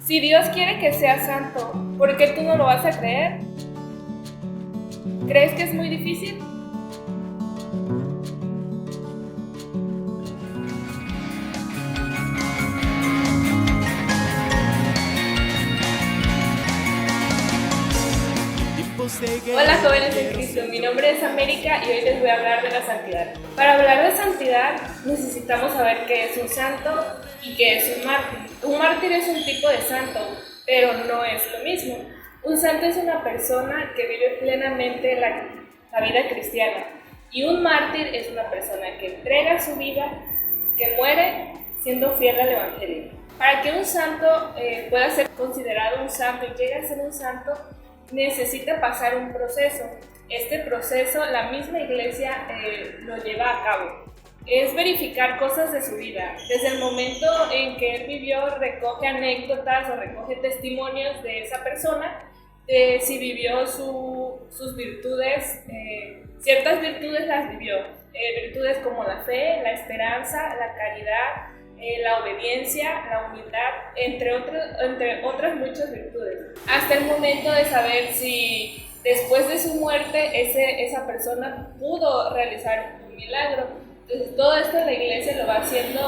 Si Dios quiere que seas santo, ¿por qué tú no lo vas a creer? ¿Crees que es muy difícil? Hola jóvenes en Cristo, mi nombre es América y hoy les voy a hablar de la santidad. Para hablar de santidad necesitamos saber qué es un santo y qué es un mártir. Un mártir es un tipo de santo, pero no es lo mismo. Un santo es una persona que vive plenamente la vida cristiana y un mártir es una persona que entrega su vida, que muere siendo fiel al Evangelio. Para que un santo pueda ser considerado un santo y llegue a ser un santo, necesita pasar un proceso. Este proceso la misma iglesia lo lleva a cabo. Es verificar cosas de su vida. Desde el momento en que él vivió, recoge anécdotas o recoge testimonios de esa persona, de si vivió sus virtudes, ciertas virtudes las vivió. Virtudes como la fe, la esperanza, la caridad, la obediencia, la humildad, entre otras muchas virtudes, hasta el momento de saber si después de su muerte esa persona pudo realizar un milagro. Entonces todo esto la iglesia lo va haciendo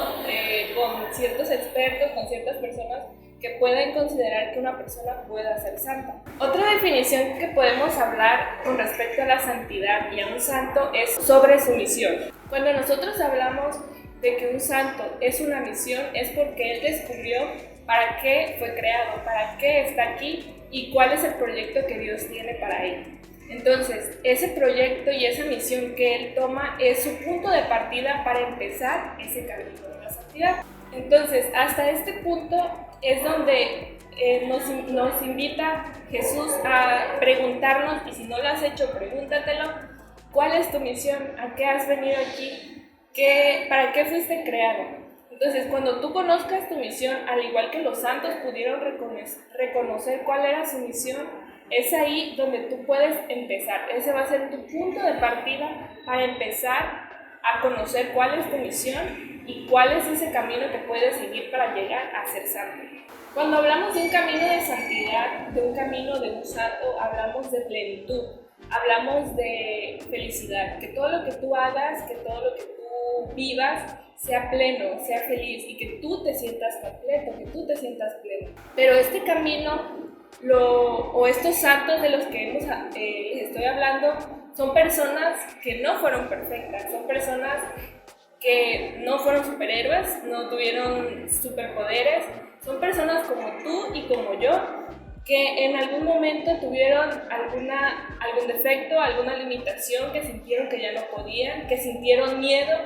con ciertos expertos, con ciertas personas que pueden considerar que una persona pueda ser santa. Otra definición que podemos hablar con respecto a la santidad y a un santo es sobre su misión. Cuando nosotros hablamos de que un santo es una misión, es porque él descubrió para qué fue creado, para qué está aquí y cuál es el proyecto que Dios tiene para él. Entonces, ese proyecto y esa misión que él toma es su punto de partida para empezar ese camino de la santidad. Entonces, hasta este punto es donde nos invita Jesús a preguntarnos, y si no lo has hecho, pregúntatelo, ¿cuál es tu misión? ¿A qué has venido aquí? ¿Para qué fuiste creado? Entonces, cuando tú conozcas tu misión, al igual que los santos pudieron reconocer cuál era su misión, es ahí donde tú puedes empezar. Ese va a ser tu punto de partida para empezar a conocer cuál es tu misión y cuál es ese camino que puedes seguir para llegar a ser santo. Cuando hablamos de un camino de santidad, de un camino de un santo, hablamos de plenitud, hablamos de felicidad, que todo lo que tú hagas, que todo lo que tú vivas sea pleno, sea feliz y que tú te sientas completo, que tú te sientas pleno. Pero este camino o estos santos de los que les estoy hablando son personas que no fueron perfectas, son personas que no fueron superhéroes, no tuvieron superpoderes, son personas como tú y como yo, que en algún momento tuvieron algún defecto, alguna limitación, que sintieron que ya no podían, que sintieron miedo,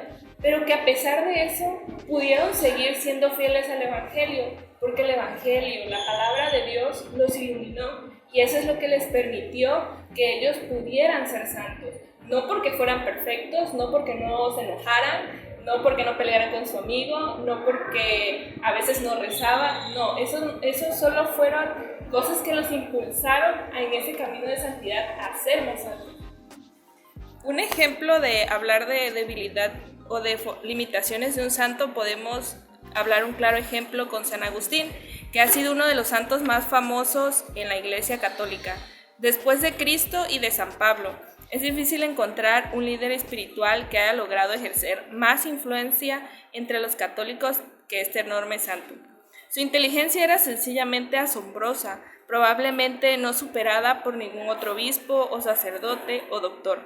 pero que a pesar de eso pudieron seguir siendo fieles al Evangelio, porque el Evangelio, la palabra de Dios, los iluminó y eso es lo que les permitió que ellos pudieran ser santos. No porque fueran perfectos, no porque no se enojaran, no porque no pelearan con su amigo, no porque a veces no rezaban, no, eso solo fueron cosas que los impulsaron en ese camino de santidad a ser más santos. Un ejemplo de hablar de debilidad o de limitaciones de un santo, podemos hablar un claro ejemplo con San Agustín, que ha sido uno de los santos más famosos en la Iglesia Católica, después de Cristo y de San Pablo. Es difícil encontrar un líder espiritual que haya logrado ejercer más influencia entre los católicos que este enorme santo. Su inteligencia era sencillamente asombrosa, probablemente no superada por ningún otro obispo o sacerdote o doctor.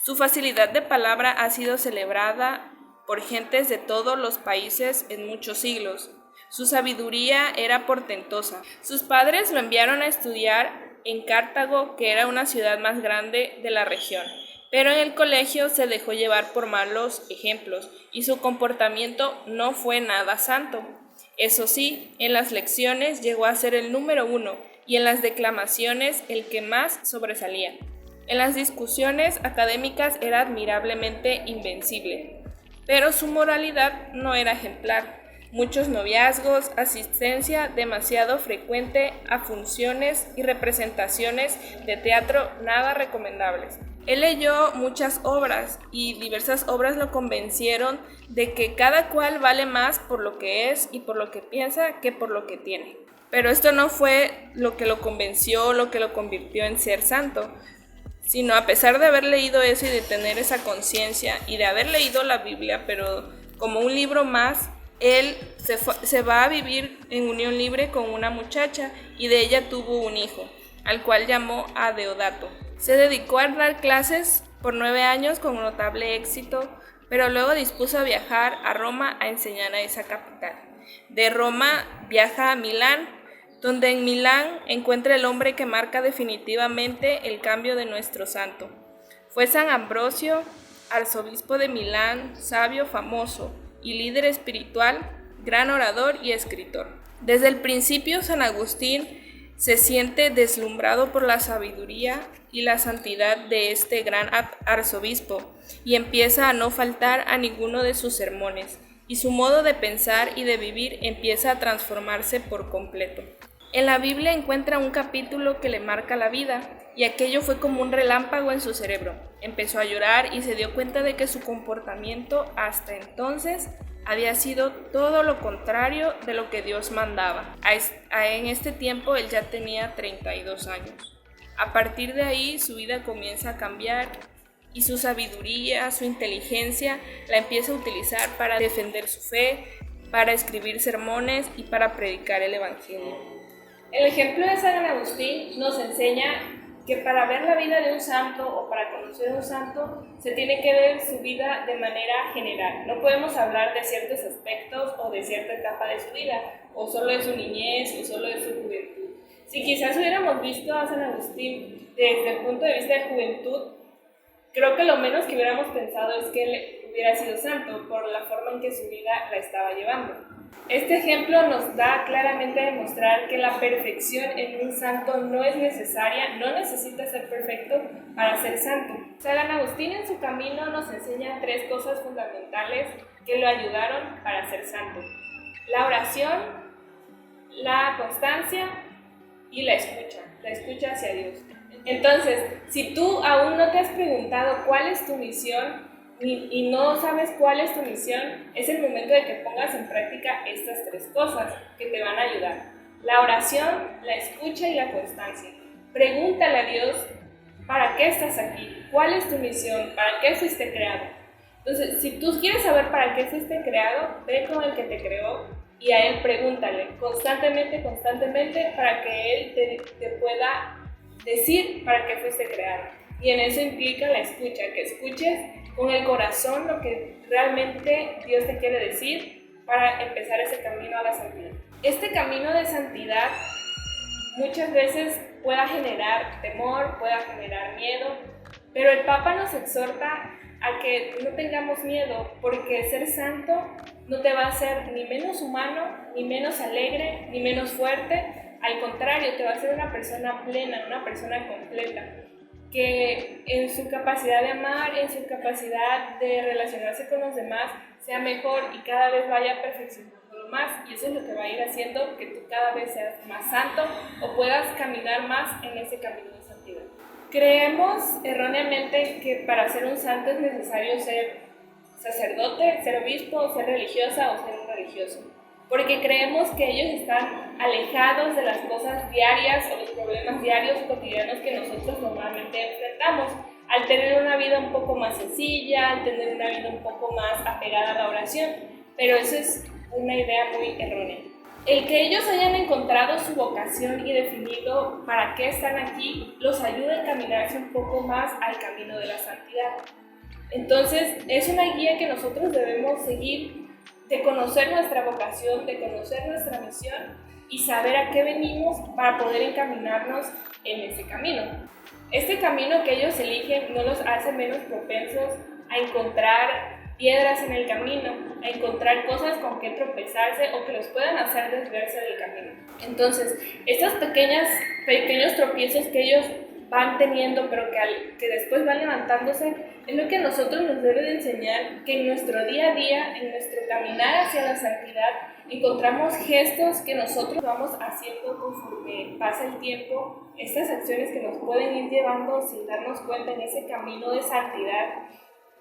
Su facilidad de palabra ha sido celebrada por gentes de todos los países en muchos siglos. Su sabiduría era portentosa. Sus padres lo enviaron a estudiar en Cartago, que era una ciudad más grande de la región, pero en el colegio se dejó llevar por malos ejemplos y su comportamiento no fue nada santo. Eso sí, en las lecciones llegó a ser el número 1 y en las declamaciones el que más sobresalía. En las discusiones académicas era admirablemente invencible, pero su moralidad no era ejemplar. Muchos noviazgos, asistencia demasiado frecuente a funciones y representaciones de teatro nada recomendables. Él leyó muchas obras y diversas obras lo convencieron de que cada cual vale más por lo que es y por lo que piensa que por lo que tiene. Pero esto no fue lo que lo convenció, lo que lo convirtió en ser santo, sino a pesar de haber leído eso y de tener esa conciencia y de haber leído la Biblia, pero como un libro más, él se va a vivir en unión libre con una muchacha y de ella tuvo un hijo, al cual llamó a Deodato. Se dedicó a dar clases por 9 años con notable éxito, pero luego dispuso a viajar a Roma a enseñar a esa capital. De Roma viaja a Milán, donde en Milán encuentra el hombre que marca definitivamente el cambio de nuestro santo. Fue San Ambrosio, arzobispo de Milán, sabio famoso y líder espiritual, gran orador y escritor. Desde el principio San Agustín se siente deslumbrado por la sabiduría y la santidad de este gran arzobispo y empieza a no faltar a ninguno de sus sermones, y su modo de pensar y de vivir empieza a transformarse por completo. En la Biblia encuentra un capítulo que le marca la vida, y aquello fue como un relámpago en su cerebro. Empezó a llorar y se dio cuenta de que su comportamiento hasta entonces había sido todo lo contrario de lo que Dios mandaba. En este tiempo él ya tenía 32 años. A partir de ahí su vida comienza a cambiar y su sabiduría, su inteligencia la empieza a utilizar para defender su fe, para escribir sermones y para predicar el Evangelio. El ejemplo de San Agustín nos enseña que para ver la vida de un santo o para conocer a un santo se tiene que ver su vida de manera general. No podemos hablar de ciertos aspectos o de cierta etapa de su vida, o solo de su niñez o solo de su juventud. Si quizás hubiéramos visto a San Agustín desde el punto de vista de juventud, creo que lo menos que hubiéramos pensado es que él hubiera sido santo por la forma en que su vida la estaba llevando. Este ejemplo nos da claramente a demostrar que la perfección en un santo no es necesaria, no necesita ser perfecto para ser santo. San Agustín en su camino nos enseña 3 cosas fundamentales que lo ayudaron para ser santo: la oración, la constancia y la escucha hacia Dios. Entonces, si tú aún no te has preguntado cuál es tu misión y no sabes cuál es tu misión, es el momento de que pongas en práctica estas 3 cosas que te van a ayudar: la oración, la escucha y la constancia. Pregúntale a Dios, ¿para qué estás aquí? ¿Cuál es tu misión? ¿Para qué fuiste creado? Entonces, si tú quieres saber para qué fuiste creado, ve con el que te creó y a él pregúntale constantemente, para que él te pueda decir para qué fuiste creado. Y en eso implica la escucha, que escuches con el corazón lo que realmente Dios te quiere decir para empezar ese camino a la santidad. Este camino de santidad muchas veces pueda generar temor, pueda generar miedo, pero el Papa nos exhorta a que no tengamos miedo, porque ser santo no te va a hacer ni menos humano, ni menos alegre, ni menos fuerte. Al contrario, te va a hacer una persona plena, una persona completa, que en su capacidad de amar, en su capacidad de relacionarse con los demás, sea mejor y cada vez vaya perfeccionándolo más. Y eso es lo que va a ir haciendo que tú cada vez seas más santo o puedas caminar más en ese camino de santidad. Creemos erróneamente que para ser un santo es necesario ser sacerdote, ser obispo, ser religiosa o ser un religioso, porque creemos que ellos están alejados de las cosas diarias o los problemas diarios cotidianos que nosotros normalmente enfrentamos, al tener una vida un poco más sencilla, al tener una vida un poco más apegada a la oración, pero eso es una idea muy errónea. El que ellos hayan encontrado su vocación y definido para qué están aquí, los ayuda a encaminarse un poco más al camino de la santidad. Entonces, es una guía que nosotros debemos seguir, de conocer nuestra vocación, de conocer nuestra misión y saber a qué venimos para poder encaminarnos en ese camino. Este camino que ellos eligen no los hace menos propensos a encontrar piedras en el camino, a encontrar cosas con que tropezarse o que los puedan hacer desviarse del camino. Entonces, estos pequeños tropiezos que ellos van teniendo, pero que después van levantándose, es lo que a nosotros nos debe de enseñar que en nuestro día a día, en nuestro caminar hacia la santidad, encontramos gestos que nosotros vamos haciendo conforme pasa el tiempo, estas acciones que nos pueden ir llevando sin darnos cuenta en ese camino de santidad.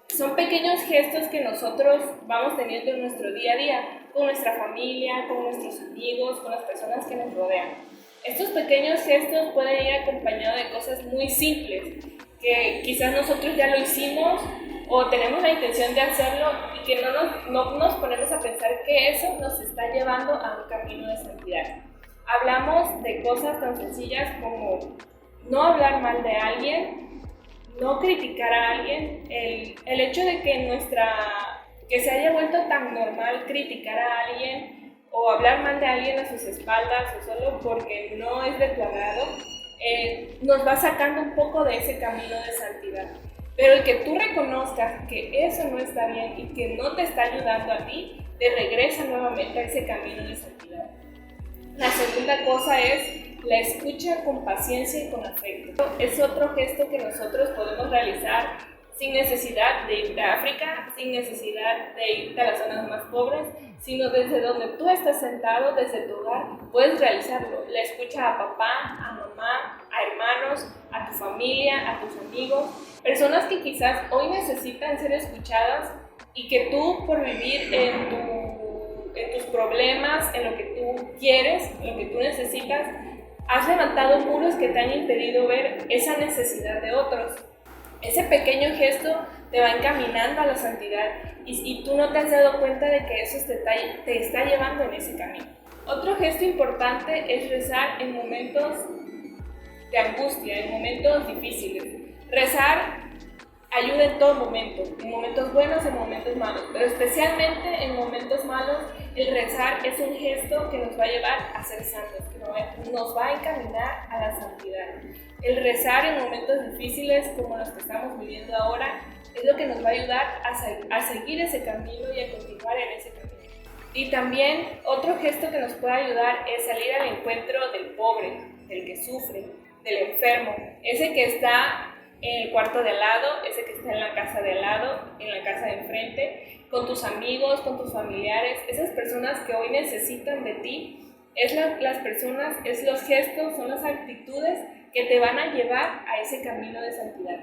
Son pequeños gestos que nosotros vamos teniendo en nuestro día a día, con nuestra familia, con nuestros amigos, con las personas que nos rodean. Estos pequeños gestos pueden ir acompañados de cosas muy simples, que quizás nosotros ya lo hicimos o tenemos la intención de hacerlo y que no nos ponemos a pensar que eso nos está llevando a un camino de santidad. Hablamos de cosas tan sencillas como no hablar mal de alguien, no criticar a alguien, el hecho de que se haya vuelto tan normal criticar a alguien o hablar mal de alguien a sus espaldas o solo porque no es de tu agrado, nos va sacando un poco de ese camino de santidad. Pero el que tú reconozcas que eso no está bien y que no te está ayudando a ti, te regresa nuevamente a ese camino de santidad. La segunda cosa es la escucha con paciencia y con afecto. Es otro gesto que nosotros podemos realizar sin necesidad de irte a África, sin necesidad de irte a las zonas más pobres, sino desde donde tú estás sentado, desde tu hogar, puedes realizarlo. La escucha a papá, a mamá, a hermanos, a tu familia, a tus amigos, personas que quizás hoy necesitan ser escuchadas y que tú, por vivir en tus problemas, en lo que tú quieres, en lo que tú necesitas, has levantado muros que te han impedido ver esa necesidad de otros. Ese pequeño gesto te va encaminando a la santidad y tú no te has dado cuenta de que eso te está llevando en ese camino. Otro gesto importante es rezar en momentos de angustia, en momentos difíciles. Rezar ayuda en todo momento, en momentos buenos, en momentos malos, pero especialmente en momentos malos, el rezar es un gesto que nos va a llevar a ser santos, que nos va a encaminar a la santidad. El rezar en momentos difíciles como los que estamos viviendo ahora es lo que nos va a ayudar a seguir ese camino y a continuar en ese camino. Y también otro gesto que nos puede ayudar es salir al encuentro del pobre, del que sufre, del enfermo, ese que está en el cuarto de al lado, ese que está en la casa de al lado, en la casa de enfrente, con tus amigos, con tus familiares, esas personas que hoy necesitan de ti. Las personas, es los gestos, son las actitudes que te van a llevar a ese camino de santidad.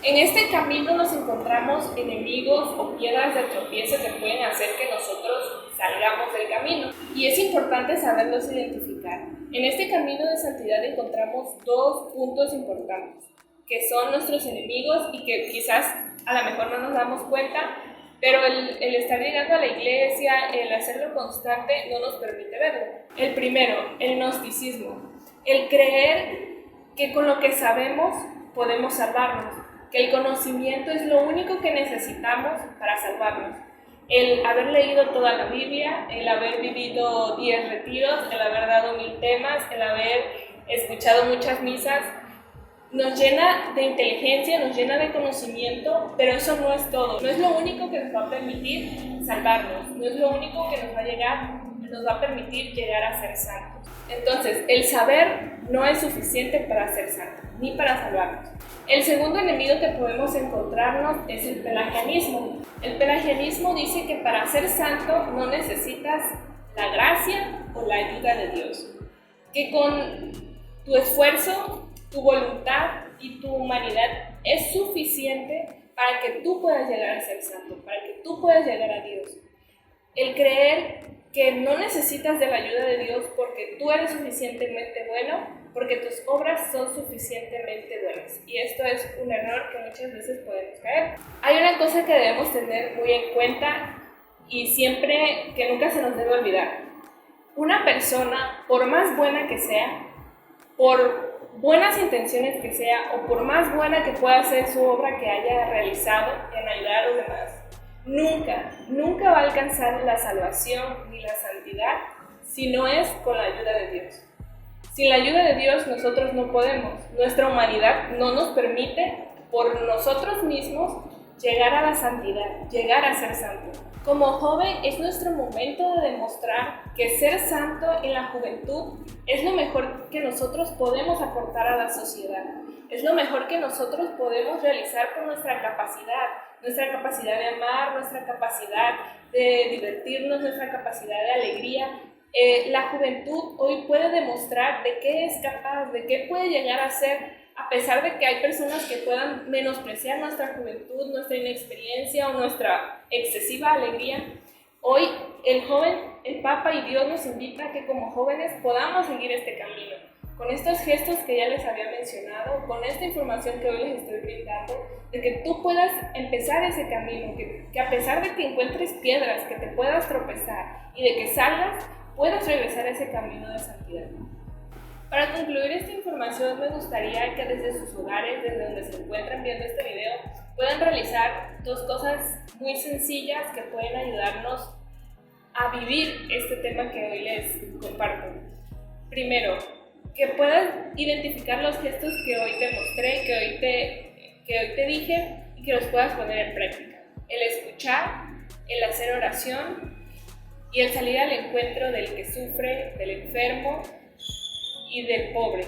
En este camino nos encontramos enemigos o piedras de tropiezo que pueden hacer que nosotros salgamos del camino, y es importante saberlos identificar. En este camino de santidad encontramos dos puntos importantes, que son nuestros enemigos y que quizás a lo mejor no nos damos cuenta, pero el estar llegando a la iglesia, el hacerlo constante, no nos permite verlo. El primero, el gnosticismo, el creer que con lo que sabemos podemos salvarnos, que el conocimiento es lo único que necesitamos para salvarnos. El haber leído toda la Biblia, el haber vivido 10 retiros, el haber dado 1000 temas, el haber escuchado muchas misas, nos llena de inteligencia, nos llena de conocimiento, pero eso no es todo. No es lo único que nos va a permitir salvarnos, no es lo único que nos va a permitir llegar a ser santos. Entonces, el saber no es suficiente para ser santos, ni para salvarnos. El segundo enemigo que podemos encontrarnos es el pelagianismo. El pelagianismo dice que para ser santo no necesitas la gracia o la ayuda de Dios, que con tu esfuerzo, tu voluntad y tu humanidad es suficiente para que tú puedas llegar a ser santo, para que tú puedas llegar a Dios. El creer que no necesitas de la ayuda de Dios porque tú eres suficientemente bueno, porque tus obras son suficientemente buenas. Y esto es un error que muchas veces podemos caer. Hay una cosa que debemos tener muy en cuenta y siempre, que nunca se nos debe olvidar. Una persona, por más buena que sea, por buenas intenciones que sea o por más buena que pueda ser su obra que haya realizado en ayudar a los demás, nunca va a alcanzar la salvación ni la santidad si no es con la ayuda de Dios. Sin la ayuda de Dios nosotros no podemos, nuestra humanidad no nos permite por nosotros mismos llegar a la santidad, llegar a ser santos. Como joven es nuestro momento de demostrar que ser santo en la juventud es lo mejor que nosotros podemos aportar a la sociedad. Es lo mejor que nosotros podemos realizar con nuestra capacidad de amar, nuestra capacidad de divertirnos, nuestra capacidad de alegría. La juventud hoy puede demostrar de qué es capaz, de qué puede llegar a ser, a pesar de que hay personas que puedan menospreciar nuestra juventud, nuestra inexperiencia o nuestra excesiva alegría. Hoy el Papa y Dios nos invita a que como jóvenes podamos seguir este camino. Con estos gestos que ya les había mencionado, con esta información que hoy les estoy brindando, de que tú puedas empezar ese camino, que a pesar de que encuentres piedras, que te puedas tropezar y de que salgas, puedas regresar a ese camino de santidad. Para concluir esta información, me gustaría que desde sus hogares, desde donde se encuentran viendo este video, puedan realizar 2 cosas muy sencillas que pueden ayudarnos a vivir este tema que hoy les comparto. Primero, que puedas identificar los gestos que hoy te mostré, que hoy te dije, y que los puedas poner en práctica. El escuchar, el hacer oración y el salir al encuentro del que sufre, del enfermo y del pobre.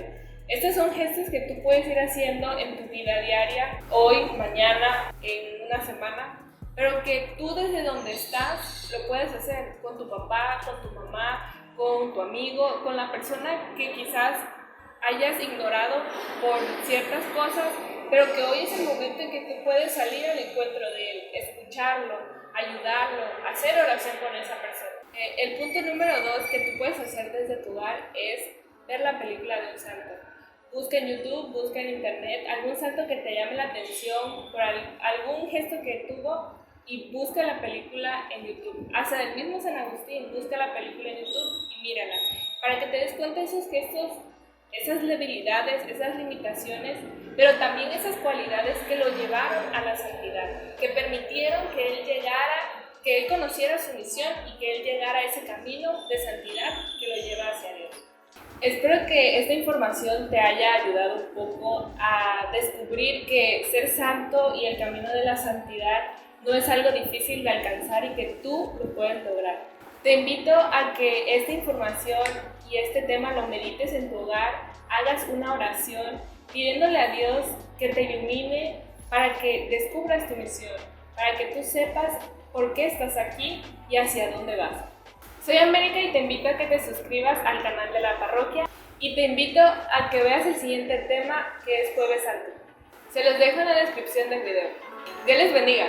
Estos son gestos que tú puedes ir haciendo en tu vida diaria, hoy, mañana, en una semana, pero que tú desde donde estás lo puedes hacer con tu papá, con tu mamá, con tu amigo, con la persona que quizás hayas ignorado por ciertas cosas, pero que hoy es el momento en que tú puedes salir al encuentro de él, escucharlo, ayudarlo, hacer oración con esa persona. El punto número 2 que tú puedes hacer desde tu hogar es ver la película de un santo. Busca en YouTube, busca en internet algún santo que te llame la atención por algún gesto que tuvo y busca la película en YouTube. Hasta del mismo San Agustín, busca la película en YouTube y mírala, para que te des cuenta de esos gestos, esas debilidades, esas limitaciones, pero también esas cualidades que lo llevaron a la santidad, que permitieron que él llegara, que él conociera su misión y que él llegara a ese camino de santidad que lo lleva hacia Dios. Espero que esta información te haya ayudado un poco a descubrir que ser santo y el camino de la santidad no es algo difícil de alcanzar y que tú lo puedes lograr. Te invito a que esta información y este tema lo medites en tu hogar, hagas una oración pidiéndole a Dios que te ilumine para que descubras tu misión, para que tú sepas por qué estás aquí y hacia dónde vas. Soy América y te invito a que te suscribas al canal de la parroquia y te invito a que veas el siguiente tema, que es Jueves Santo. Se los dejo en la descripción del video. Dios les bendiga.